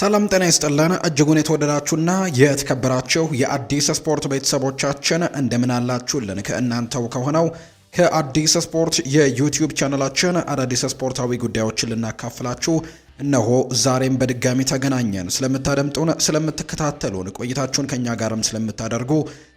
ሰላም ጤና ይስጥልን እጅጉን የተወደዳችሁና የተከበራችሁ የአዲስ ስፖርት ቤተሰቦቻችን እንደምን አላችሁልን? ከእናንተው ከሆነው ከአዲስ ስፖርት የዩቲዩብ ቻናላችን አዳዲስ ስፖርታዊ ጉዳዮችን ልናካፍላችሁ እነሆ ዛሬም በድጋሚ ተገናኘን። ስለምታደምጡን፣ ስለምትከታተሉን፣ ቆይታችሁን ከኛ ጋርም ስለምታደርጉ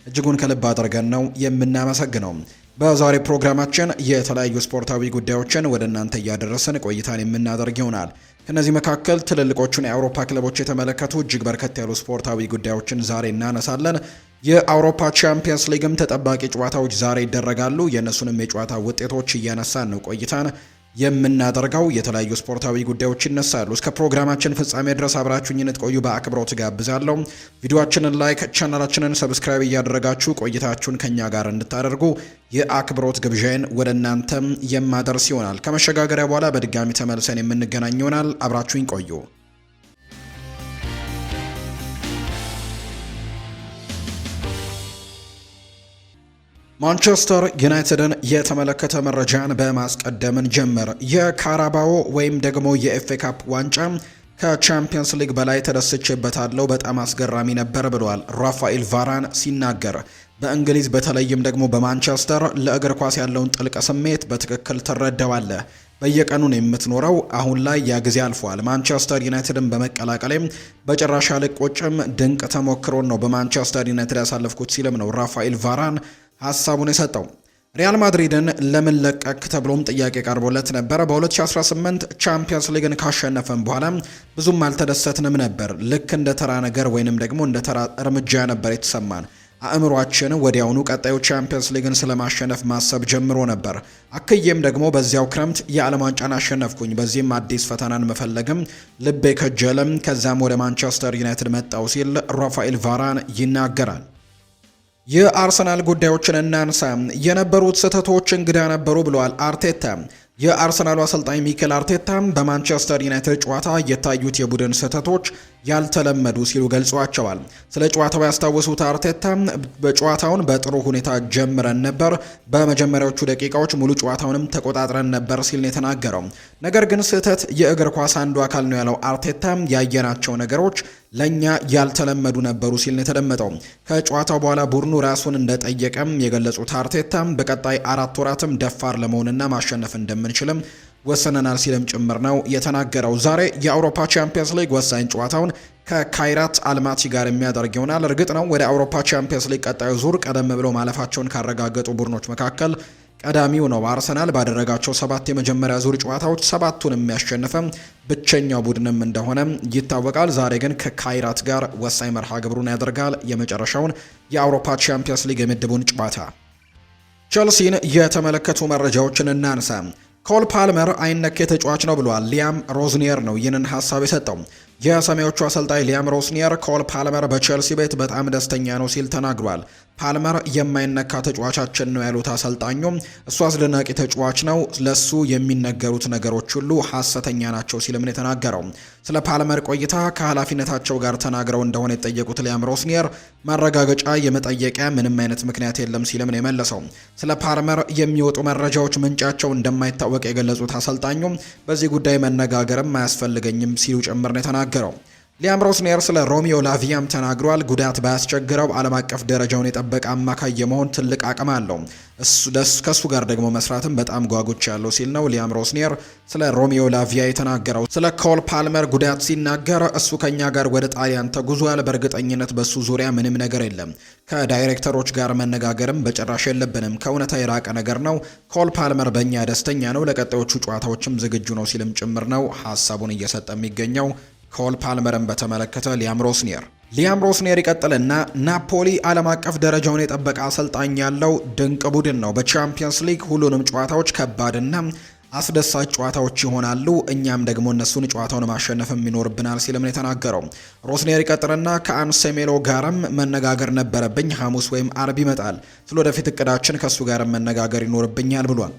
እጅጉን ከልብ አድርገን ነው የምናመሰግነው። በዛሬ ፕሮግራማችን የተለያዩ ስፖርታዊ ጉዳዮችን ወደ እናንተ እያደረስን ቆይታን የምናደርግ ይሆናል። ከነዚህ መካከል ትልልቆቹን የአውሮፓ ክለቦች የተመለከቱ እጅግ በርከት ያሉ ስፖርታዊ ጉዳዮችን ዛሬ እናነሳለን። የአውሮፓ ቻምፒየንስ ሊግም ተጠባቂ ጨዋታዎች ዛሬ ይደረጋሉ። የእነሱንም የጨዋታ ውጤቶች እያነሳን ነው ቆይታን የምናደርገው። የተለያዩ ስፖርታዊ ጉዳዮች ይነሳሉ። እስከ ፕሮግራማችን ፍጻሜ ድረስ አብራችሁኝ እንድትቆዩ በአክብሮት ጋብዛለሁ። ቪዲዮአችንን ላይክ፣ ቻናላችንን ሰብስክራይብ እያደረጋችሁ ቆይታችሁን ከኛ ጋር እንድታደርጉ የአክብሮት ግብዣዬን ወደ እናንተም የማደርስ ይሆናል። ከመሸጋገሪያ በኋላ በድጋሚ ተመልሰን የምንገናኝ ይሆናል። አብራችሁኝ ቆዩ። ማንቸስተር ዩናይትድን የተመለከተ መረጃን በማስቀደምን ጀመር። የካራባኦ ወይም ደግሞ የኤፍኤ ካፕ ዋንጫ ከቻምፒየንስ ሊግ በላይ ተደስቼበታለሁ፣ በጣም አስገራሚ ነበር ብሏል ራፋኤል ቫራን ሲናገር። በእንግሊዝ በተለይም ደግሞ በማንቸስተር ለእግር ኳስ ያለውን ጥልቅ ስሜት በትክክል ትረዳዋለህ። በየቀኑ ነው የምትኖረው። አሁን ላይ ያ ጊዜ አልፏል። ማንቸስተር ዩናይትድን በመቀላቀሌም በጭራሽ አልቆጭም። ድንቅ ተሞክሮን ነው በማንቸስተር ዩናይትድ ያሳለፍኩት ሲልም ነው ራፋኤል ቫራን ሀሳቡን የሰጠው። ሪያል ማድሪድን ለምን ለቀቅ ተብሎም ጥያቄ ቀርቦለት ነበር። በ2018 ቻምፒየንስ ሊግን ካሸነፈን በኋላ ብዙም አልተደሰትንም ነበር። ልክ እንደ ተራ ነገር ወይንም ደግሞ እንደ ተራ እርምጃ ነበር የተሰማን። አእምሯችን ወዲያውኑ ቀጣዩ ቻምፒየንስ ሊግን ስለማሸነፍ ማሰብ ጀምሮ ነበር። አክዬም ደግሞ በዚያው ክረምት የዓለም ዋንጫን አሸነፍኩኝ። በዚህም አዲስ ፈተናን መፈለግም ልቤ ከጀለም። ከዛም ወደ ማንቸስተር ዩናይትድ መጣው ሲል ራፋኤል ቫራን ይናገራል። የአርሰናል ጉዳዮችን እናንሳ። የነበሩት ስህተቶች እንግዳ ነበሩ ብለዋል አርቴታ። የአርሰናሉ አሰልጣኝ ሚኬል አርቴታ በማንቸስተር ዩናይትድ ጨዋታ የታዩት የቡድን ስህተቶች ያልተለመዱ ሲሉ ገልጿቸዋል። ስለ ጨዋታው ያስታወሱት አርቴታ በጨዋታውን በጥሩ ሁኔታ ጀምረን ነበር፣ በመጀመሪያዎቹ ደቂቃዎች ሙሉ ጨዋታውንም ተቆጣጥረን ነበር ሲል ነው የተናገረው። ነገር ግን ስህተት የእግር ኳስ አንዱ አካል ነው ያለው አርቴታ ያየናቸው ነገሮች ለኛ ያልተለመዱ ነበሩ ሲል ነው የተደመጠው። ከጨዋታው በኋላ ቡድኑ ራሱን እንደጠየቀም የገለጹት አርቴታ በቀጣይ 4 ወራትም ደፋር ለመሆንና ማሸነፍ እንደምንችልም ወሰነናል ሲልም ጭምር ነው የተናገረው። ዛሬ የአውሮፓ ቻምፒየንስ ሊግ ወሳኝ ጨዋታውን ከካይራት አልማቲ ጋር የሚያደርግ ይሆናል። እርግጥ ነው ወደ አውሮፓ ቻምፒየንስ ሊግ ቀጣዩ ዙር ቀደም ብለው ማለፋቸውን ካረጋገጡ ቡድኖች መካከል ቀዳሚው ነው። አርሰናል ባደረጋቸው 7 የመጀመሪያ ዙር ጨዋታዎች 7ቱን የሚያሸነፈ ብቸኛው ቡድንም እንደሆነ ይታወቃል። ዛሬ ግን ከካይራት ጋር ወሳኝ መርሃ ግብሩን ያደርጋል። የመጨረሻውን የአውሮፓ ቻምፒየንስ ሊግ የምድቡን ጨዋታ። ቸልሲን የተመለከቱ መረጃዎችን እናንሳ። ኮል ፓልመር አይነኬ ተጫዋች ነው ብሏል። ሊያም ሮዝኒየር ነው ይህንን ሀሳብ የሰጠው። የሰማያዊዎቹ አሰልጣኝ ሊያም ሮዝኒየር ኮል ፓልመር በቼልሲ ቤት በጣም ደስተኛ ነው ሲል ተናግሯል። ፓልመር የማይነካ ተጫዋቻችን ነው ያሉት አሰልጣኙ እሱ አስደናቂ ተጫዋች ነው፣ ለሱ የሚነገሩት ነገሮች ሁሉ ሐሰተኛ ናቸው ሲልም ነው የተናገረው። ስለ ፓልመር ቆይታ ከኃላፊነታቸው ጋር ተናግረው እንደሆነ የጠየቁት ሊያም ሮዝኒየር ማረጋገጫ የመጠየቂያ ምንም አይነት ምክንያት የለም ሲልም ነው የመለሰው። ስለ ፓልመር የሚወጡ መረጃዎች ምንጫቸው እንደማይታወቅ የገለጹት አሰልጣኙ በዚህ ጉዳይ መነጋገርም አያስፈልገኝም ሲሉ ጭምር ነው የተናገረው። ሊያም ሮዝኒየር ስለ ሮሚዮ ላቪያም ተናግሯል። ጉዳት ባያስቸግረው ዓለም አቀፍ ደረጃውን የጠበቀ አማካይ የመሆን ትልቅ አቅም አለው። ከሱ ጋር ደግሞ መስራትም በጣም ጓጉች ያለው ሲል ነው ሊያም ሮዝኒየር ስለ ሮሚዮ ላቪያ የተናገረው። ስለ ኮል ፓልመር ጉዳት ሲናገር እሱ ከኛ ጋር ወደ ጣሊያን ተጉዟል። በእርግጠኝነት በሱ ዙሪያ ምንም ነገር የለም። ከዳይሬክተሮች ጋር መነጋገርም በጭራሽ የለብንም። ከእውነታ የራቀ ነገር ነው። ኮል ፓልመር በእኛ ደስተኛ ነው። ለቀጣዮቹ ጨዋታዎችም ዝግጁ ነው ሲልም ጭምር ነው ሀሳቡን እየሰጠ የሚገኘው። ኮል ፓልመርን በተመለከተ ሊያም ሮዝኒየር ይቀጥልና ናፖሊ ዓለም አቀፍ ደረጃውን የጠበቀ አሰልጣኝ ያለው ድንቅ ቡድን ነው። በቻምፒየንስ ሊግ ሁሉንም ጨዋታዎች ከባድና አስደሳች ጨዋታዎች ይሆናሉ። እኛም ደግሞ እነሱን ጨዋታውን ማሸነፍም ይኖርብናል ሲልም ነው የተናገረው። ሮዝኒየር ይቀጥልና ከአንሴሜሎ ጋርም መነጋገር ነበረብኝ። ሐሙስ ወይም አርብ ይመጣል። ስለወደፊት እቅዳችን ከሱ ጋር መነጋገር ይኖርብኛል ብሏል።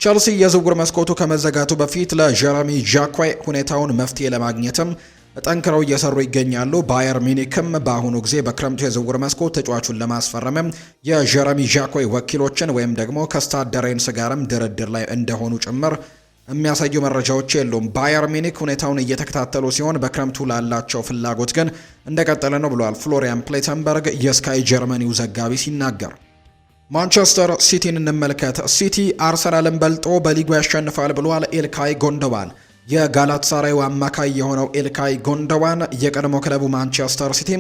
ቸልሲ የዝውውር መስኮቱ ከመዘጋቱ በፊት ለጀረሚ ዣኳይ ሁኔታውን መፍትሄ ለማግኘትም ጠንክረው እየሰሩ ይገኛሉ። ባየር ሚኒክም በአሁኑ ጊዜ በክረምቱ የዝውውር መስኮት ተጫዋቹን ለማስፈረም የጀረሚ ዣኮይ ወኪሎችን ወይም ደግሞ ከስታድ ሬንስ ጋርም ድርድር ላይ እንደሆኑ ጭምር የሚያሳዩ መረጃዎች የሉም። ባየር ሚኒክ ሁኔታውን እየተከታተሉ ሲሆን በክረምቱ ላላቸው ፍላጎት ግን እንደቀጠለ ነው ብሏል ፍሎሪያን ፕሌተንበርግ የስካይ ጀርመኒው ዘጋቢ ሲናገር። ማንቸስተር ሲቲን እንመልከት። ሲቲ አርሰናልን በልጦ በሊጉ ያሸንፋል ብሏል ኢልካይ ጎንደዋን። የጋላታሳራዩ አማካይ የሆነው ኢልካይ ጎንደዋን የቀድሞ ክለቡ ማንቸስተር ሲቲ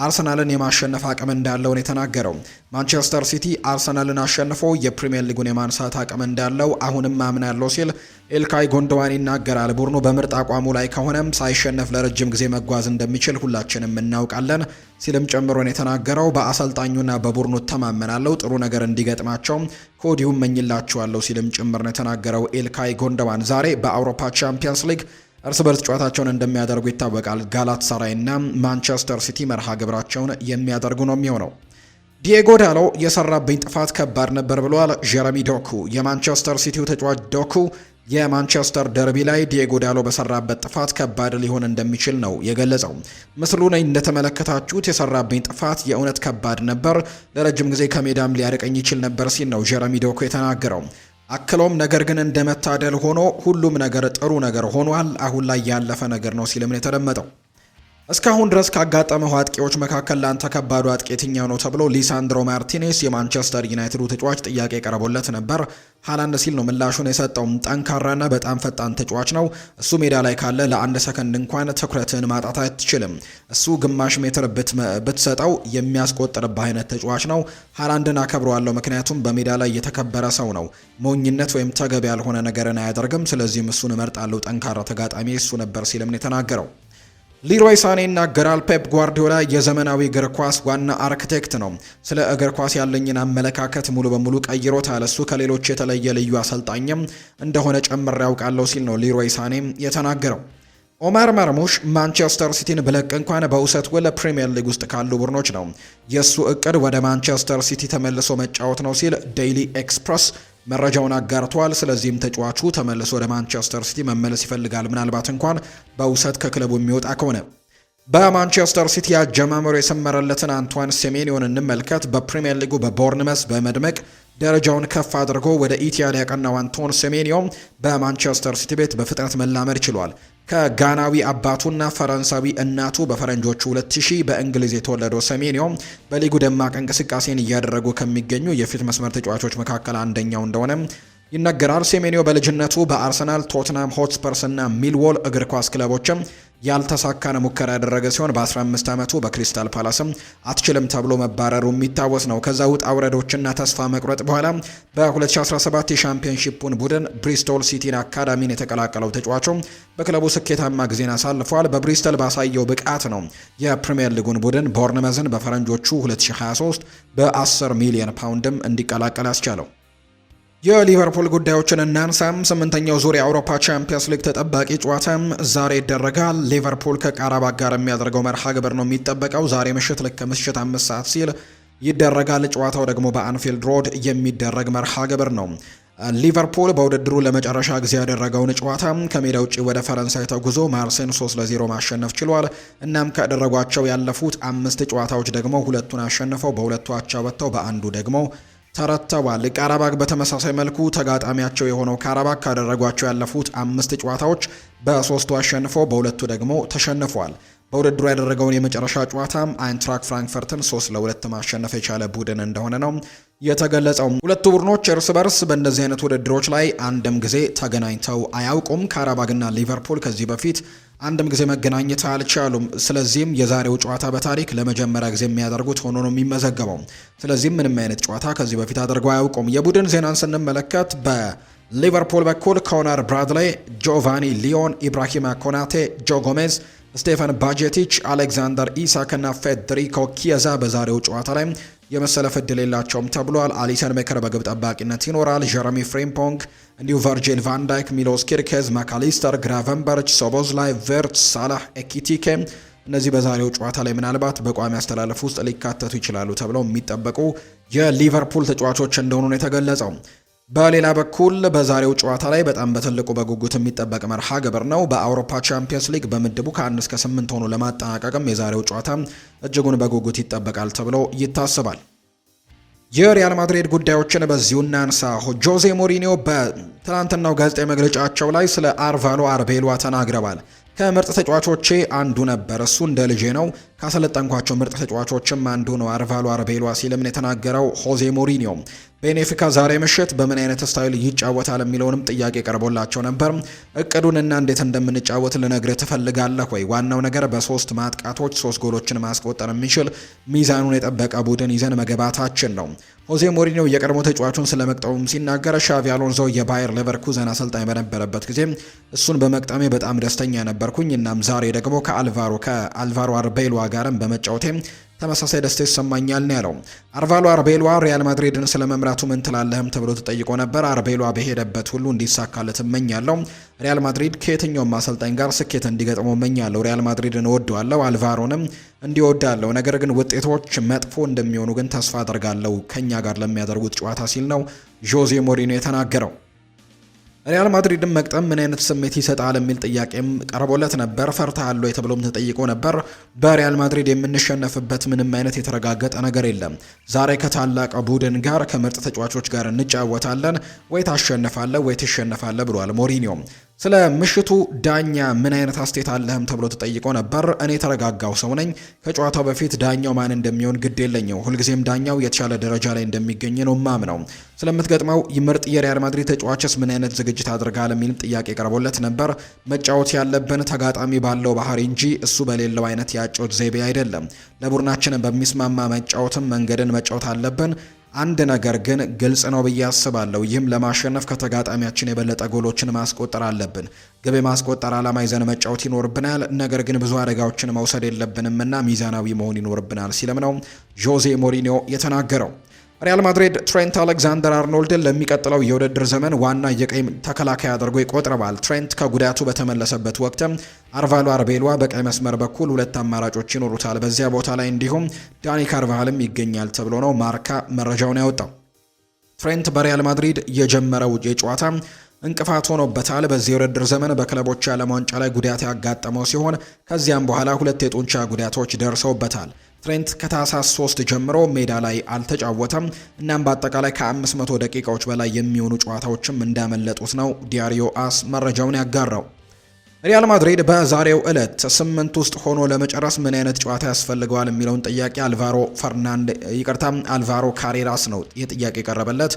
አርሰናልን የማሸነፍ አቅም እንዳለው ነው የተናገረው። ማንቸስተር ሲቲ አርሰናልን አሸንፎ የፕሪሚየር ሊጉን የማንሳት አቅም እንዳለው አሁንም አምናለሁ ሲል ኢልካይ ጎንደዋን ይናገራል። ቡድኑ በምርጥ አቋሙ ላይ ከሆነም ሳይሸነፍ ለረጅም ጊዜ መጓዝ እንደሚችል ሁላችንም እናውቃለን ሲልም ጨምሮ ነው የተናገረው። በአሰልጣኙና በቡድኑ ተማመናለሁ፣ ጥሩ ነገር እንዲገጥማቸው ከወዲሁ እመኝላቸዋለሁ ሲልም ጭምር ነው የተናገረው ኢልካይ ጎንደዋን። ዛሬ በአውሮፓ ቻምፒየንስ ሊግ እርስ በርስ ጨዋታቸውን እንደሚያደርጉ ይታወቃል። ጋላታሳራይና ማንቸስተር ሲቲ መርሃ ግብራቸውን የሚያደርጉ ነው የሚሆነው። ዲየጎ ዳሎ የሰራብኝ ጥፋት ከባድ ነበር ብሏል ጀረሚ ዶኩ። የማንቸስተር ሲቲው ተጫዋች ዶኩ የማንቸስተር ደርቢ ላይ ዲየጎ ዳሎ በሰራበት ጥፋት ከባድ ሊሆን እንደሚችል ነው የገለጸው። ምስሉ ላይ እንደተመለከታችሁት የሰራብኝ ጥፋት የእውነት ከባድ ነበር፣ ለረጅም ጊዜ ከሜዳም ሊያርቀኝ ይችል ነበር ሲል ነው ጀረሚ ዶኩ የተናገረው። አክሎም ነገር ግን እንደመታደል ሆኖ ሁሉም ነገር ጥሩ ነገር ሆኗል፣ አሁን ላይ ያለፈ ነገር ነው ሲልም ነው የተደመጠው። እስካሁን ድረስ ካጋጠመው አጥቂዎች መካከል ላንተ ከባዱ አጥቂ የትኛው ነው ተብሎ ሊሳንድሮ ማርቲኔስ የማንቸስተር ዩናይትዱ ተጫዋች ጥያቄ ቀርቦለት ነበር። ሃላንድ ሲል ነው ምላሹን የሰጠው። ጠንካራና በጣም ፈጣን ተጫዋች ነው። እሱ ሜዳ ላይ ካለ ለአንድ ሰከንድ እንኳን ትኩረትን ማጣት አትችልም። እሱ ግማሽ ሜትር ብትሰጠው የሚያስቆጥርብህ አይነት ተጫዋች ነው። ሃላንድን አከብረዋለሁ ምክንያቱም በሜዳ ላይ የተከበረ ሰው ነው። ሞኝነት ወይም ተገቢ ያልሆነ ነገርን አያደርግም። ስለዚህም እሱን እመርጣለሁ። ጠንካራ ተጋጣሚ እሱ ነበር ሲልም ነው የተናገረው። ሊሮይ ሳኔ ይናገራል። ፔፕ ጓርዲዮላ የዘመናዊ እግር ኳስ ዋና አርክቴክት ነው። ስለ እግር ኳስ ያለኝን አመለካከት ሙሉ በሙሉ ቀይሮታል። እሱ ከሌሎች የተለየ ልዩ አሰልጣኝም እንደሆነ ጨምሬ ያውቃለሁ ሲል ነው ሊሮይ ሳኔ የተናገረው። ኦማር መርሙሽ ማንቸስተር ሲቲን ብለቅ እንኳን በውሰት ወለ ፕሪሚየር ሊግ ውስጥ ካሉ ቡድኖች ነው የእሱ እቅድ ወደ ማንቸስተር ሲቲ ተመልሶ መጫወት ነው ሲል ዴይሊ ኤክስፕረስ መረጃውን አጋርቷል። ስለዚህም ተጫዋቹ ተመልሶ ወደ ማንቸስተር ሲቲ መመለስ ይፈልጋል፣ ምናልባት እንኳን በውሰት ከክለቡ የሚወጣ ከሆነ። በማንቸስተር ሲቲ አጀማመሩ የሰመረለትን አንቷን ሴሜኒዮን እንመልከት። በፕሪሚየር ሊጉ በቦርንመስ በመድመቅ ደረጃውን ከፍ አድርጎ ወደ ኢቲያድ ያቀናው አንቶን ሴሜኒዮ በማንቸስተር ሲቲ ቤት በፍጥነት መላመድ ችሏል። ከጋናዊ አባቱና ፈረንሳዊ እናቱ በፈረንጆቹ 2000 በእንግሊዝ የተወለደው ሴሜኒዮ በሊጉ ደማቅ እንቅስቃሴን እያደረጉ ከሚገኙ የፊት መስመር ተጫዋቾች መካከል አንደኛው እንደሆነ ይነገራል። ሴሜኒዮ በልጅነቱ በአርሰናል፣ ቶትናም ሆትስፐርስ እና ሚልዎል እግር ኳስ ክለቦችም ያልተሳካነ ሙከራ ያደረገ ሲሆን በ15 ዓመቱ በክሪስታል ፓላስም አትችልም ተብሎ መባረሩ የሚታወስ ነው። ከዛ ውጣ ውረዶችና ተስፋ መቁረጥ በኋላ በ2017 የሻምፒዮንሺፑን ቡድን ብሪስቶል ሲቲን አካዳሚን የተቀላቀለው ተጫዋቹ በክለቡ ስኬታማ ጊዜን አሳልፏል። በብሪስተል ባሳየው ብቃት ነው የፕሪሚየር ሊጉን ቡድን ቦርንመዝን በፈረንጆቹ 2023 በ10 ሚሊዮን ፓውንድም እንዲቀላቀል ያስቻለው። የሊቨርፑል ጉዳዮችን እናንሳም። 8ኛው ዙር የአውሮፓ ቻምፒየንስ ሊግ ተጠባቂ ጨዋታም ዛሬ ይደረጋል። ሊቨርፑል ከቃራባግ ጋር የሚያደርገው መርሃ ግብር ነው የሚጠበቀው። ዛሬ ምሽት ልክ ከምሽት 5 ሰዓት ሲል ይደረጋል። ጨዋታው ደግሞ በአንፊልድ ሮድ የሚደረግ መርሃ ግብር ነው። ሊቨርፑል በውድድሩ ለመጨረሻ ጊዜ ያደረገውን ጨዋታ ከሜዳ ውጭ ወደ ፈረንሳይ ተጉዞ ማርሴን 3-0 ማሸነፍ ችሏል። እናም ካደረጓቸው ያለፉት 5 ጨዋታዎች ደግሞ ሁለቱን አሸንፈው በሁለቱ አቻ ወጥተው በአንዱ ደግሞ ተረተዋል። ቃራባግ በተመሳሳይ መልኩ ተጋጣሚያቸው የሆነው ካራባግ ካደረጓቸው ያለፉት 5 ጨዋታዎች በ3ቱ አሸንፈው በሁለቱ ደግሞ ተሸንፏል። በውድድሩ ያደረገውን የመጨረሻ ጨዋታም አይንትራክ ፍራንክፈርትን 3-2 ማሸነፍ የቻለ ቡድን እንደሆነ ነው የተገለጸው። ሁለቱ ቡድኖች እርስ በርስ በእንደዚህ አይነት ውድድሮች ላይ አንድም ጊዜ ተገናኝተው አያውቁም። ካራባግና ሊቨርፑል ከዚህ በፊት አንድም ጊዜ መገናኘት አልቻሉም። ስለዚህም የዛሬው ጨዋታ በታሪክ ለመጀመሪያ ጊዜ የሚያደርጉት ሆኖ ነው የሚመዘገበው። ስለዚህም ምንም አይነት ጨዋታ ከዚህ በፊት አድርገው አያውቁም። የቡድን ዜናን ስንመለከት በሊቨርፑል በኩል ኮነር ብራድሌይ፣ ጆቫኒ ሊዮን፣ ኢብራሂማ ኮናቴ፣ ጆ ጎሜዝ፣ ስቴፋን ባጄቲች፣ አሌክዛንደር ኢሳክ እና ፌዴሪኮ ኪየዛ በዛሬው ጨዋታ ላይ የመሰለፍ እድል የላቸውም ተብሏል። አሊሰን ቤከር በግብ ጠባቂነት ይኖራል። ጀረሚ ፍሬምፖንግ እንዲሁ ቨርጂል ቫንዳይክ፣ ሚሎስ ኪርኬዝ፣ ማካሊስተር፣ ግራቨንበርች፣ ሶቦዝላይ፣ ቨርት፣ ሳላህ፣ ኤኪቲኬ እነዚህ በዛሬው ጨዋታ ላይ ምናልባት በቋሚ አስተላለፍ ውስጥ ሊካተቱ ይችላሉ ተብለው የሚጠበቁ የሊቨርፑል ተጫዋቾች እንደሆኑ ነው የተገለጸው። በሌላ በኩል በዛሬው ጨዋታ ላይ በጣም በትልቁ በጉጉት የሚጠበቅ መርሃ ግብር ነው። በአውሮፓ ቻምፒየንስ ሊግ በምድቡ ከ1 እስከ 8 ሆኖ ለማጠናቀቅም የዛሬው ጨዋታ እጅጉን በጉጉት ይጠበቃል ተብሎ ይታሰባል። የሪያል ማድሪድ ጉዳዮችን በዚሁ እናንሳ። ጆዜ ሞሪኒዮ ትናንትናው ጋዜጣዊ መግለጫቸው ላይ ስለ አልቫሮ አርቤሎዋ ተናግረዋል። ከምርጥ ተጫዋቾቼ አንዱ ነበር። እሱ እንደ ልጄ ነው። ካሰለጠንኳቸው ምርጥ ተጫዋቾችም አንዱ ነው አልቫሮ አርቤሎዋ ሲልም ነው የተናገረው ሆዜ ሞሪኒዮ። ቤኔፊካ ዛሬ ምሽት በምን አይነት ስታይል ይጫወታል የሚለውንም ጥያቄ ቀርቦላቸው ነበር። እቅዱንና እንዴት እንደምንጫወት ልነግርህ ትፈልጋለህ ወይ? ዋናው ነገር በሶስት ማጥቃቶች 3 ጎሎችን ማስቆጠር የሚችል ሚዛኑን የጠበቀ ቡድን ይዘን መገባታችን ነው። ሆዜ ሞሪኒዮ የቀድሞ ተጫዋቹን ስለመቅጠሙም ሲናገር ሻቪ አሎንዞ የባየር ሌቨርኩዘን አሰልጣኝ በነበረበት ጊዜ እሱን በመቅጠሜ በጣም ደስተኛ ነበርኩኝ። እናም ዛሬ ደግሞ ከአልቫሮ አርቤሎዋ ጋርም በመጫወቴ ተመሳሳይ ደስታ ይሰማኛል ነው ያለው። አልቫሮ አርቤሎዋ ሪያል ማድሪድን ስለመምራቱ ምን ትላለህም ተብሎ ተጠይቆ ነበር። አርቤሎዋ በሄደበት ሁሉ እንዲሳካለት እመኛለሁ። ሪያል ማድሪድ ከየትኛውም አሰልጣኝ ጋር ስኬት እንዲገጥመው እመኛለሁ። ሪያል ማድሪድን እወደዋለሁ፣ አልቫሮንም እንዲወዳለሁ። ነገር ግን ውጤቶች መጥፎ እንደሚሆኑ ግን ተስፋ አደርጋለሁ ከኛ ጋር ለሚያደርጉት ጨዋታ ሲል ነው ዦዜ ሞሪኒዮ የተናገረው። ሪያል ማድሪድን መቅጠም ምን አይነት ስሜት ይሰጣል የሚል ጥያቄም ቀርቦለት ነበር። ፈርተሃል ወይ ተብሎም ተጠይቆ ነበር። በሪያል ማድሪድ የምንሸነፍበት ምንም አይነት የተረጋገጠ ነገር የለም። ዛሬ ከታላቅ ቡድን ጋር ከምርጥ ተጫዋቾች ጋር እንጫወታለን። ወይ ታሸንፋለህ ወይ ትሸነፋለህ ብሏል ሞሪኒዮ። ስለ ምሽቱ ዳኛ ምን አይነት አስተያየት አለህም ተብሎ ተጠይቆ ነበር። እኔ የተረጋጋው ሰው ነኝ። ከጨዋታው በፊት ዳኛው ማን እንደሚሆን ግድ የለኝም። ሁልጊዜም ዳኛው የተሻለ ደረጃ ላይ እንደሚገኝ ነው ማምነው። ስለምትገጥመው ምርጥ የሪያል ማድሪድ ተጫዋችስ ምን አይነት ዝግጅት አድርጋል የሚልም ጥያቄ ቀርቦለት ነበር። መጫወት ያለብን ተጋጣሚ ባለው ባህሪ እንጂ እሱ በሌለው አይነት የአጨዋወት ዘይቤ አይደለም። ለቡድናችን በሚስማማ መጫወትም መንገድን መጫወት አለብን። አንድ ነገር ግን ግልጽ ነው ብዬ አስባለሁ። ይህም ለማሸነፍ ከተጋጣሚያችን የበለጠ ጎሎችን ማስቆጠር አለብን። ግብ ማስቆጠር ዓላማ ይዘን መጫወት ይኖርብናል። ነገር ግን ብዙ አደጋዎችን መውሰድ የለብንምና ሚዛናዊ መሆን ይኖርብናል ሲልም ነው ዦዜ ሞሪኒዮ የተናገረው። ሪያል ማድሪድ ትሬንት አሌክዛንደር አርኖልድን ለሚቀጥለው የውድድር ዘመን ዋና የቀይ ተከላካይ አድርጎ ይቆጥረዋል። ትሬንት ከጉዳቱ በተመለሰበት ወቅትም አልቫሮ አርቤሎዋ በቀይ መስመር በኩል 2 አማራጮች ይኖሩታል። በዚያ ቦታ ላይ እንዲሁም ዳኒ ካርቫሃልም ይገኛል ተብሎ ነው ማርካ መረጃውን ያወጣው። ትሬንት በሪያል ማድሪድ የጀመረው የጨዋታ እንቅፋት ሆኖበታል። በዚህ የውድድር ዘመን በክለቦች የዓለም ዋንጫ ላይ ጉዳት ያጋጠመው ሲሆን ከዚያም በኋላ 2 የጡንቻ ጉዳቶች ደርሰውበታል። ትሬንት ከታህሳስ 3 ጀምሮ ሜዳ ላይ አልተጫወተም። እናም በአጠቃላይ ከ500 ደቂቃዎች በላይ የሚሆኑ ጨዋታዎችም እንዳመለጡት ነው ዲያሪዮ አስ መረጃውን ያጋራው። ሪያል ማድሪድ በዛሬው ዕለት 8 ውስጥ ሆኖ ለመጨረስ ምን አይነት ጨዋታ ያስፈልገዋል የሚለውን ጥያቄ አልቫሮ ካሬራስ ነው ይህ ጥያቄ የቀረበለት።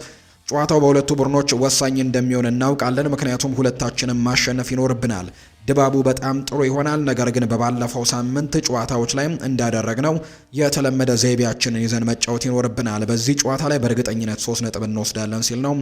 ጨዋታው በሁለቱ ቡድኖች ወሳኝ እንደሚሆን እናውቃለን፣ ምክንያቱም ሁለታችንም ማሸነፍ ይኖርብናል። ድባቡ በጣም ጥሩ ይሆናል። ነገር ግን በባለፈው ሳምንት ጨዋታዎች ላይ እንዳደረግነው የተለመደ ዘይቤያችንን ይዘን መጫወት ይኖርብናል። በዚህ ጨዋታ ላይ በእርግጠኝነት 3 ነጥብ እንወስዳለን ሲል ነው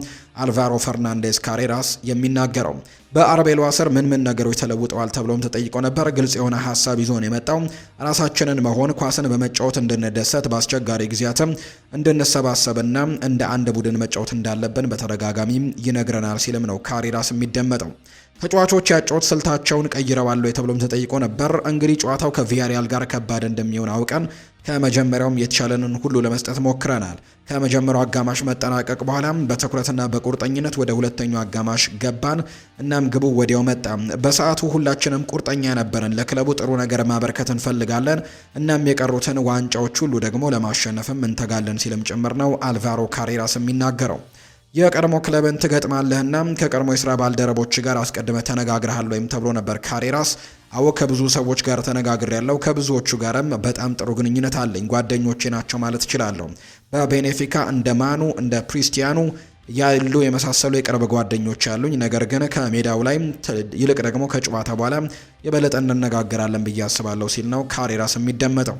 አልቫሮ ፈርናንዴዝ ካሬራስ የሚናገረው። በአርቤሎዋ ስር ምን ነገሮች ተለውጠዋል ተብሎም ተጠይቆ ነበር። ግልጽ የሆነ ሀሳብ ይዞ ነው የመጣው። ራሳችንን መሆን፣ ኳስን በመጫወት እንድንደሰት፣ በአስቸጋሪ ጊዜያትም እንድንሰባሰብና እንደ አንድ ቡድን መጫወት እንዳለብን በተደጋጋሚ ይነግረናል ሲልም ነው ካሬራስ የሚደመጠው። ተጫዋቾች ያጨዋወት ስልታቸውን ቀይረዋል ተብሎም ተጠይቆ ነበር። እንግዲህ ጨዋታው ከቪያሪያል ጋር ከባድ እንደሚሆን አውቀን ከመጀመሪያውም የተሻለንን ሁሉ ለመስጠት ሞክረናል። ከመጀመሪያው አጋማሽ መጠናቀቅ በኋላም በትኩረትና በቁርጠኝነት ወደ ሁለተኛው አጋማሽ ገባን። እናም ግቡ ወዲያው መጣ። በሰዓቱ ሁላችንም ቁርጠኛ ነበርን። ለክለቡ ጥሩ ነገር ማበርከት እንፈልጋለን። እናም የቀሩትን ዋንጫዎች ሁሉ ደግሞ ለማሸነፍም እንተጋለን ሲልም ጭምር ነው አልቫሮ ካሬራስ የሚናገረው። የቀድሞ ክለብን ትገጥማለህና ከቀድሞ የስራ ባልደረቦች ጋር አስቀድመ ተነጋግረሃል ወይም ተብሎ ነበር ካሬራስ። አዎ ከብዙ ሰዎች ጋር ተነጋግሬያለሁ። ከብዙዎቹ ጋርም በጣም ጥሩ ግንኙነት አለኝ። ጓደኞቼ ናቸው ማለት እችላለሁ። በቤኔፊካ እንደ ማኑ እንደ ክሪስቲያኑ ያሉ የመሳሰሉ የቅርብ ጓደኞች ያሉኝ፣ ነገር ግን ከሜዳው ላይ ይልቅ ደግሞ ከጨዋታ በኋላ የበለጠ እንነጋገራለን ብዬ አስባለሁ ሲል ነው ካሬራስ የሚደመጠው።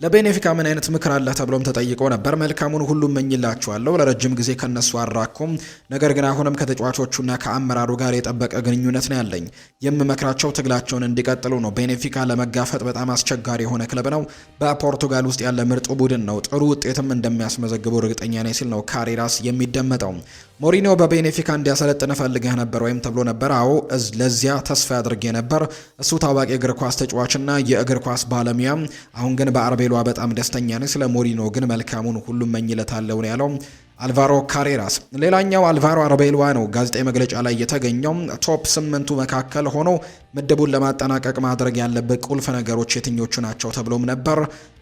ለቤኔፊካ ምን አይነት ምክር አለ ተብሎም ተጠይቆ ነበር። መልካሙን ሁሉ እመኝላቸዋለሁ። ለረጅም ጊዜ ከነሱ አራኩም፣ ነገር ግን አሁንም ከተጫዋቾቹና ከአመራሩ ጋር የጠበቀ ግንኙነት ነው ያለኝ። የምመክራቸው ትግላቸውን እንዲቀጥሉ ነው። ቤኔፊካ ለመጋፈጥ በጣም አስቸጋሪ የሆነ ክለብ ነው። በፖርቱጋል ውስጥ ያለ ምርጡ ቡድን ነው። ጥሩ ውጤትም እንደሚያስመዘግቡ እርግጠኛ ነኝ ሲል ነው ካሬራስ የሚደመጠው። ሞሪኒዮ በቤኔፊካ እንዲያሰለጥን ፈልገህ ነበር ወይም ተብሎ ነበር። አዎ ለዚያ ተስፋ አድርጌ ነበር። እሱ ታዋቂ እግር ኳስ ተጫዋችና የእግር ኳስ ባለሙያ። አሁን ግን በአርቤሎዋ በጣም ደስተኛ ነኝ። ስለ ሞሪኒዮ ግን መልካሙን ሁሉ እመኝለታለሁ ነው ያለው አልቫሮ ካሬራስ። ሌላኛው አልቫሮ አርቤሎዋ ነው ጋዜጣዊ መግለጫ ላይ የተገኘው። ቶፕ 8ቱ መካከል ሆኖ ምድቡን ለማጠናቀቅ ማድረግ ያለበት ቁልፍ ነገሮች የትኞቹ ናቸው ተብሎም ነበር።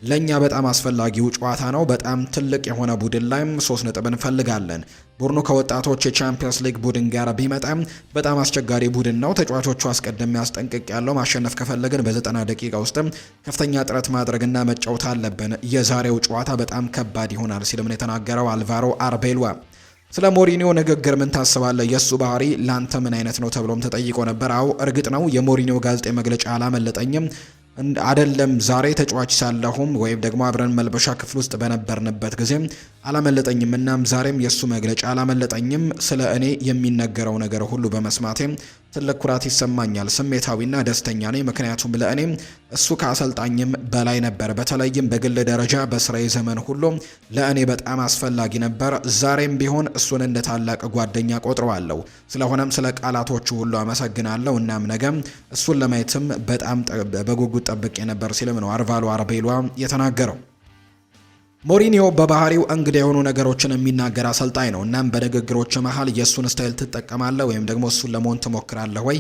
ለኛ በጣም አስፈላጊው ጨዋታ ነው። በጣም ትልቅ የሆነ ቡድን ላይ 3 ነጥብ እንፈልጋለን። ቡድኑ ከወጣቶች የቻምፒየንስ ሊግ ቡድን ጋር ቢመጣም በጣም አስቸጋሪ ቡድን ነው። ተጫዋቾቹ አስቀድሜ ያስጠንቅቅ ያለው ማሸነፍ ከፈለግን በ90 ደቂቃ ውስጥም ከፍተኛ ጥረት ማድረግና መጫወት አለብን። የዛሬው ጨዋታ በጣም ከባድ ይሆናል ሲልም ነው የተናገረው አልቫሮ አርቤሎዋ። ስለ ሞሪኒዮ ንግግር ምን ታስባለህ? የእሱ ባህሪ ላንተ ምን አይነት ነው ተብሎም ተጠይቆ ነበር። አዎ እርግጥ ነው የሞሪኒዮ ጋዜጣዊ መግለጫ አላመለጠኝም። አይደለም ዛሬ ተጫዋች ሳለሁም ወይም ደግሞ አብረን መልበሻ ክፍል ውስጥ በነበርንበት ጊዜም አላመለጠኝም። እናም ዛሬም የሱ መግለጫ አላመለጠኝም። ስለ እኔ የሚነገረው ነገር ሁሉ በመስማቴም ትልቅ ኩራት ይሰማኛል። ስሜታዊና ደስተኛ ነኝ። ምክንያቱም ለእኔ እሱ ከአሰልጣኝም በላይ ነበር። በተለይም በግል ደረጃ በስራዬ ዘመን ሁሉ ለእኔ በጣም አስፈላጊ ነበር። ዛሬም ቢሆን እሱን እንደ ታላቅ ጓደኛ ቆጥረዋለሁ። ስለሆነም ስለ ቃላቶቹ ሁሉ አመሰግናለሁ። እናም ነገም እሱን ለማየትም በጣም በጉጉት ጠብቄ ነበር ሲልም ነው አልቫሮ አርቤሎዋ የተናገረው። ሞሪኒዮ በባህሪው እንግዳ የሆኑ ነገሮችን የሚናገር አሰልጣኝ ነው። እናም በንግግሮች መሀል የእሱን ስታይል ትጠቀማለህ ወይም ደግሞ እሱን ለመሆን ትሞክራለህ ወይ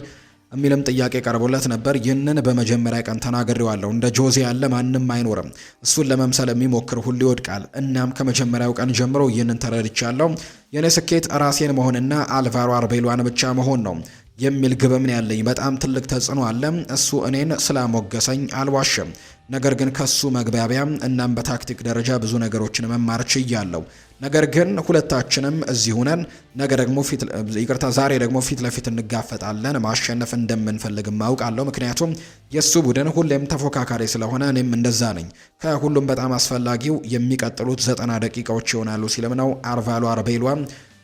የሚልም ጥያቄ ቀርቦለት ነበር። ይህንን በመጀመሪያ ቀን ተናግሬዋለሁ። እንደ ጆዜ ያለ ማንም አይኖርም። እሱን ለመምሰል የሚሞክር ሁሉ ይወድቃል። እናም ከመጀመሪያው ቀን ጀምሮ ይህንን ተረድቻለሁ። የኔ ስኬት ራሴን መሆንና አልቫሮ አርቤሎዋን ብቻ መሆን ነው የሚል ግብም ያለኝ። በጣም ትልቅ ተጽዕኖ አለ። እሱ እኔን ስላሞገሰኝ አልዋሽም። ነገር ግን ከሱ መግባቢያ እናም በታክቲክ ደረጃ ብዙ ነገሮችን መማር ችያለሁ። ነገር ግን ሁለታችንም እዚህ ሆነን ዛሬ ደግሞ ፊት ለፊት እንጋፈጣለን። ማሸነፍ እንደምንፈልግም አውቃለሁ። ምክንያቱም የሱ ቡድን ሁሌም ተፎካካሪ ስለሆነ እኔም እንደዛ ነኝ። ከሁሉም በጣም አስፈላጊው የሚቀጥሉት 90 ደቂቃዎች ይሆናሉ ሲልም ነው አልቫሮ አርቤሎዋ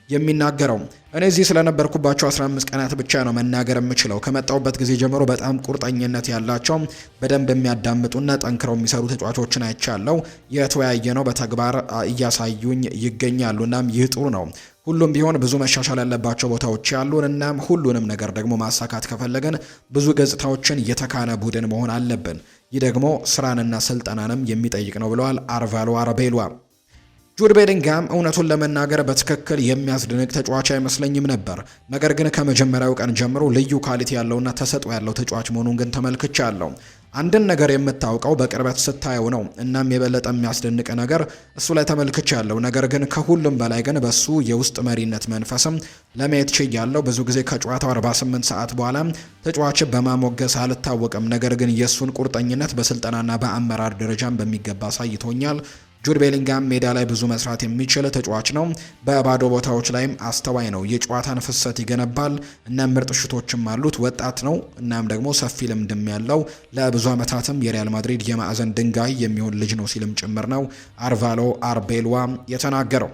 የሚናገረው። እኔ እዚህ ስለነበርኩባቸው 15 ቀናት ብቻ ነው መናገር የምችለው። ከመጣውበት ጊዜ ጀምሮ በጣም ቁርጠኝነት ያላቸው በደንብ የሚያዳምጡና ጠንክረው የሚሰሩ ተጫዋቾችን አይቻለሁ። የተወያየ ነው በተግባር እያሳዩኝ ይገኛሉ። እናም ይህ ጥሩ ነው። ሁሉም ቢሆን ብዙ መሻሻል ያለባቸው ቦታዎች ያሉን። እናም ሁሉንም ነገር ደግሞ ማሳካት ከፈለገን ብዙ ገጽታዎችን የተካነ ቡድን መሆን አለብን። ይህ ደግሞ ስራንና ስልጠናንም የሚጠይቅ ነው ብለዋል አልቫሮ አርቤሎዋ። ጁድ ቤሊንግሃም እውነቱን ለመናገር በትክክል የሚያስደንቅ ተጫዋች አይመስለኝም ነበር። ነገር ግን ከመጀመሪያው ቀን ጀምሮ ልዩ ኳሊቲ ያለውና ተሰጥኦ ያለው ተጫዋች መሆኑን ግን ተመልክቻለሁ። አንድን ነገር የምታውቀው በቅርበት ስታየው ነው። እናም የበለጠ የሚያስደንቅ ነገር እሱ ላይ ተመልክቻለሁ። ነገር ግን ከሁሉም በላይ ግን በሱ የውስጥ መሪነት መንፈስም ለማየት ችያለሁ። ብዙ ጊዜ ከጨዋታው 48 ሰዓት በኋላ ተጫዋች በማሞገስ አልታወቅም። ነገር ግን የእሱን ቁርጠኝነት በስልጠናና በአመራር ደረጃም በሚገባ አሳይቶኛል። ጁድ ቤሊንግሃም ሜዳ ላይ ብዙ መስራት የሚችል ተጫዋች ነው። በባዶ ቦታዎች ላይም አስተዋይ ነው። የጨዋታን ፍሰት ይገነባል እና ምርጥ ሽቶችም አሉት። ወጣት ነው እናም ደግሞ ሰፊ ልምድም ያለው ለብዙ ዓመታትም የሪያል ማድሪድ የማዕዘን ድንጋይ የሚሆን ልጅ ነው ሲልም ጭምር ነው አልቫሮ አርቤሎዋ የተናገረው።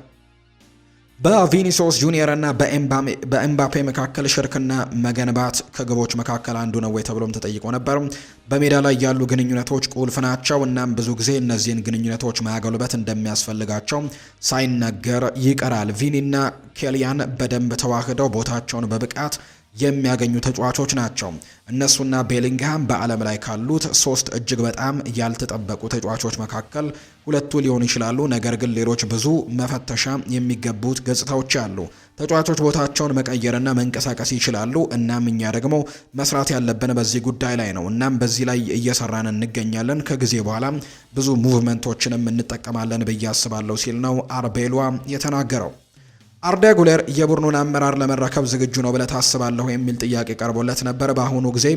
በቪኒሲዮስ ጁኒየር እና በኤምባፔ መካከል ሽርክና መገንባት ከግቦች መካከል አንዱ ነው ወይ ተብሎም ተጠይቆ ነበር። በሜዳ ላይ ያሉ ግንኙነቶች ቁልፍ ናቸው። እናም ብዙ ጊዜ እነዚህን ግንኙነቶች ማጎልበት እንደሚያስፈልጋቸው ሳይነገር ይቀራል። ቪኒና ኬሊያን በደንብ ተዋህደው ቦታቸውን በብቃት የሚያገኙ ተጫዋቾች ናቸው። እነሱና ቤሊንግሃም በዓለም ላይ ካሉት 3 እጅግ በጣም ያልተጠበቁ ተጫዋቾች መካከል ሁለቱ ሊሆኑ ይችላሉ። ነገር ግን ሌሎች ብዙ መፈተሻ የሚገቡት ገጽታዎች አሉ። ተጫዋቾች ቦታቸውን መቀየርና መንቀሳቀስ ይችላሉ። እናም እኛ ደግሞ መስራት ያለብን በዚህ ጉዳይ ላይ ነው። እናም በዚህ ላይ እየሰራን እንገኛለን። ከጊዜ በኋላ ብዙ ሙቭመንቶችንም እንጠቀማለን ብዬ አስባለሁ ሲል ነው አርቤሎዋ የተናገረው። አርዳ ጉለር የቡድኑን አመራር ለመረከብ ዝግጁ ነው ብለህ ታስባለሁ የሚል ጥያቄ ቀርቦለት ነበር። በአሁኑ ጊዜ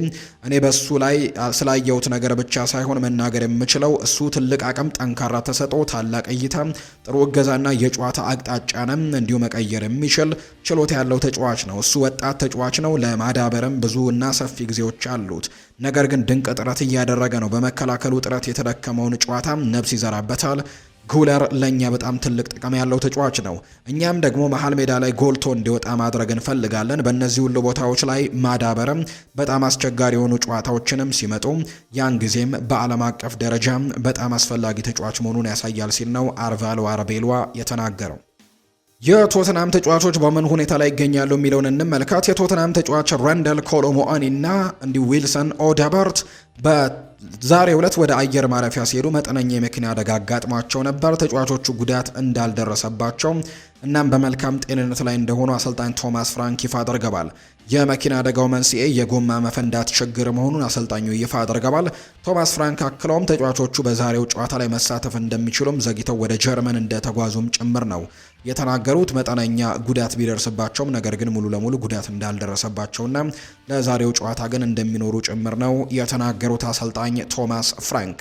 እኔ በሱ ላይ ስላየሁት ነገር ብቻ ሳይሆን መናገር የምችለው እሱ ትልቅ አቅም፣ ጠንካራ ተሰጥኦ፣ ታላቅ እይታ፣ ጥሩ እገዛና የጨዋታ አቅጣጫንም እንዲሁ መቀየር የሚችል ችሎታ ያለው ተጫዋች ነው። እሱ ወጣት ተጫዋች ነው። ለማዳበርም ብዙ እና ሰፊ ጊዜዎች አሉት። ነገር ግን ድንቅ ጥረት እያደረገ ነው። በመከላከሉ ጥረት የተደከመውን ጨዋታ ነብስ ይዘራበታል። ጉለር ለኛ በጣም ትልቅ ጥቅም ያለው ተጫዋች ነው። እኛም ደግሞ መሃል ሜዳ ላይ ጎልቶ እንዲወጣ ማድረግ እንፈልጋለን። በእነዚህ ሁሉ ቦታዎች ላይ ማዳበርም በጣም አስቸጋሪ የሆኑ ጨዋታዎችንም ሲመጡ ያን ጊዜም በዓለም አቀፍ ደረጃ በጣም አስፈላጊ ተጫዋች መሆኑን ያሳያል ሲል ነው አልቫሮ አርቤሎዋ የተናገረው። የቶተናም ተጫዋቾች በምን ሁኔታ ላይ ይገኛሉ የሚለውን እንመልከት። የቶተናም ተጫዋች ራንደል ኮሎሞአኒ እና እንዲሁ ዊልሰን ኦደበርት በዛሬው ዕለት ወደ አየር ማረፊያ ሲሄዱ መጠነኛ የመኪና አደጋ አጋጥሟቸው ነበር። ተጫዋቾቹ ጉዳት እንዳልደረሰባቸው እናም በመልካም ጤንነት ላይ እንደሆኑ አሰልጣኝ ቶማስ ፍራንክ ይፋ አድርገዋል። የመኪና አደጋው መንስኤ የጎማ መፈንዳት ችግር መሆኑን አሰልጣኙ ይፋ አድርገዋል። ቶማስ ፍራንክ አክለውም ተጫዋቾቹ በዛሬው ጨዋታ ላይ መሳተፍ እንደሚችሉም ዘግይተው ወደ ጀርመን እንደተጓዙም ጭምር ነው የተናገሩት። መጠነኛ ጉዳት ቢደርስባቸውም ነገር ግን ሙሉ ለሙሉ ጉዳት እንዳልደረሰባቸውና ለዛሬው ጨዋታ ግን እንደሚኖሩ ጭምር ነው የተናገሩት አሰልጣኝ ቶማስ ፍራንክ።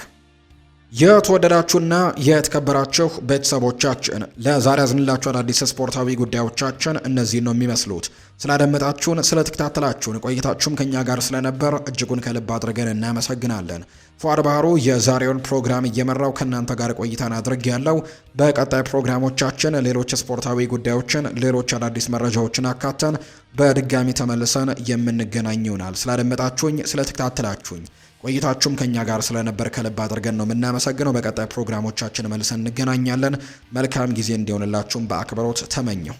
የተወደዳችሁና የተከበራችሁ ቤተሰቦቻችን ለዛሬ ያዝንላችሁ አዳዲስ ስፖርታዊ ጉዳዮቻችን እነዚህ ነው የሚመስሉት። ስላደመጣችሁን፣ ስለተከታተላችሁን ቆይታችሁም ከኛ ጋር ስለነበር እጅጉን ከልብ አድርገን እናመሰግናለን። ፏር ባህሩ የዛሬውን ፕሮግራም እየመራው ከእናንተ ጋር ቆይታን አድርግ ያለው። በቀጣይ ፕሮግራሞቻችን ሌሎች ስፖርታዊ ጉዳዮችን፣ ሌሎች አዳዲስ መረጃዎችን አካተን በድጋሚ ተመልሰን የምንገናኝ ይሆናል። ስላደመጣችሁኝ፣ ስለተከታተላችሁኝ ቆይታችሁም ከኛ ጋር ስለነበር ከልብ አድርገን ነው የምናመሰግነው። በቀጣይ ፕሮግራሞቻችን መልሰን እንገናኛለን። መልካም ጊዜ እንዲሆንላችሁም በአክብሮት ተመኘው።